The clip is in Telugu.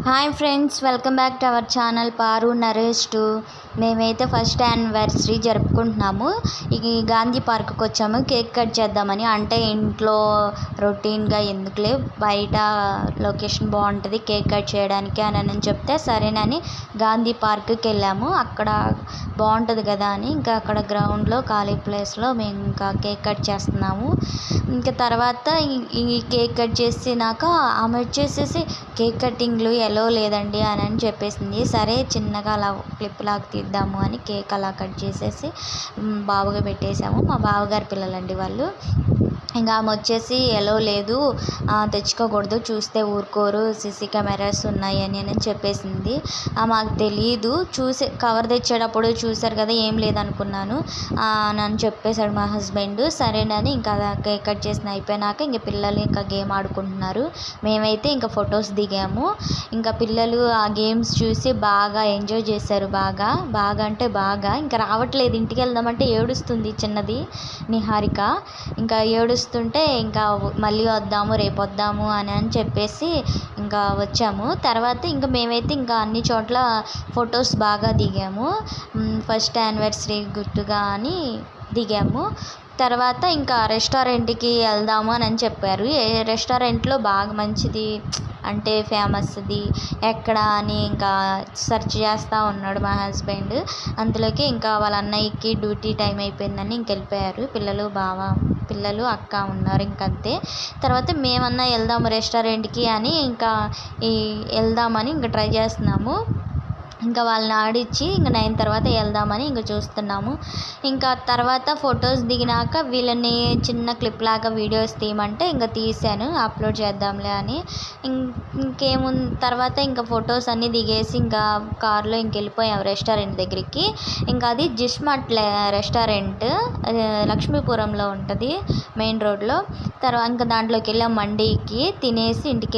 Hi friends, welcome back to our channel Paru Naresh 2. మేమైతే ఫస్ట్ యానివర్సరీ జరుపుకుంటున్నాము. ఈ గాంధీ పార్క్కి వచ్చాము కేక్ కట్ చేద్దామని. అంటే ఇంట్లో రొటీన్గా ఎందుకులే, బయట లొకేషన్ బాగుంటుంది కేక్ కట్ చేయడానికి అని చెప్తే సరేనని గాంధీ పార్క్కి వెళ్ళాము. అక్కడ బాగుంటుంది కదా అని ఇంకా అక్కడ గ్రౌండ్లో ఖాళీ ప్లేస్లో మేము ఇంకా కేక్ కట్ చేస్తున్నాము. ఇంకా తర్వాత ఈ కేక్ కట్ చేసినాక ఆమె వచ్చేసేసి కేక్ కటింగ్లు ఎలో లేదండి అని చెప్పేసింది. సరే చిన్నగా అలా క్లిప్ లాగా తీద్దాము అని కేక్ అలా కట్ చేసేసి బావుగా పెట్టేసాము. మా బావగారి పిల్లలండి వాళ్ళు. ఇంకా ఆమె వచ్చేసి ఎలో లేదు, తెచ్చుకోకూడదు, చూస్తే ఊరుకోరు, సీసీ కెమెరాస్ ఉన్నాయని అని చెప్పేసింది. మాకు తెలియదు, కవర్ తెచ్చేటప్పుడు చూశారు కదా ఏం లేదనుకున్నాను అని చెప్పేశాడు మా హస్బెండ్. సరేనని ఇంకా కేక్ కట్ చేసిన అయిపోయినాక ఇంక పిల్లలు ఇంకా గేమ్ ఆడుకుంటున్నారు. మేమైతే ఇంకా ఫొటోస్ దిగాము. ఇంకా పిల్లలు ఆ గేమ్స్ చూసి బాగా ఎంజాయ్ చేశారు. బాగా అంటే బాగా ఇంకా రావట్లేదు, ఇంటికి వెళ్దామంటే ఏడుస్తుంది చిన్నది నిహారిక. ఇంకా ఏడుస్తుంటే ఇంకా మళ్ళీ వద్దాము, రేపు వద్దాము అని చెప్పేసి ఇంకా వచ్చాము. తర్వాత ఇంకా మేమైతే ఇంకా అన్ని చోట్ల ఫొటోస్ బాగా దిగాము. ఫస్ట్ యానివర్సరీ గుర్తుగా అని దిగాము. తర్వాత ఇంకా రెస్టారెంట్కి వెళ్దాము అని చెప్పారు. ఏ రెస్టారెంట్లో బాగా మంచిది అంటే ఫేమస్ది ఎక్కడ అని ఇంకా సెర్చ్ చేస్తూ ఉన్నాడు మా హస్బెండ్. అందులోకి ఇంకా వాళ్ళ అన్నయ్యకి డ్యూటీ టైం అయిపోయిందని ఇంక వెళ్ళిపోయారు పిల్లలు అక్క ఉన్నారు ఇంకంతే. తర్వాత మేమన్నా వెళ్దాము రెస్టారెంట్కి అని ఇంకా వెళ్దామని ఇంకా ట్రై చేస్తున్నాము. ఇంకా వాళ్ళని ఆడిచ్చి ఇంకా 9 తర్వాత వెళ్దామని ఇంకా చూస్తున్నాము. ఇంకా తర్వాత ఫొటోస్ దిగినాక వీళ్ళని చిన్న క్లిప్ లాగా వీడియోస్ తీయమంటే ఇంకా తీసాను, అప్లోడ్ చేద్దాంలే అని. తర్వాత ఇంకా ఫొటోస్ అన్నీ దిగేసి ఇంకా కార్లో ఇంక వెళ్ళిపోయాము రెస్టారెంట్ దగ్గరికి. ఇంకా అది జిస్మార్ట్ రెస్టారెంట్ లక్ష్మీపురంలో ఉంటుంది మెయిన్ రోడ్లో. తర్వాత ఇంకా దాంట్లోకి వెళ్ళాం, మండీకి తినేసి ఇంటికి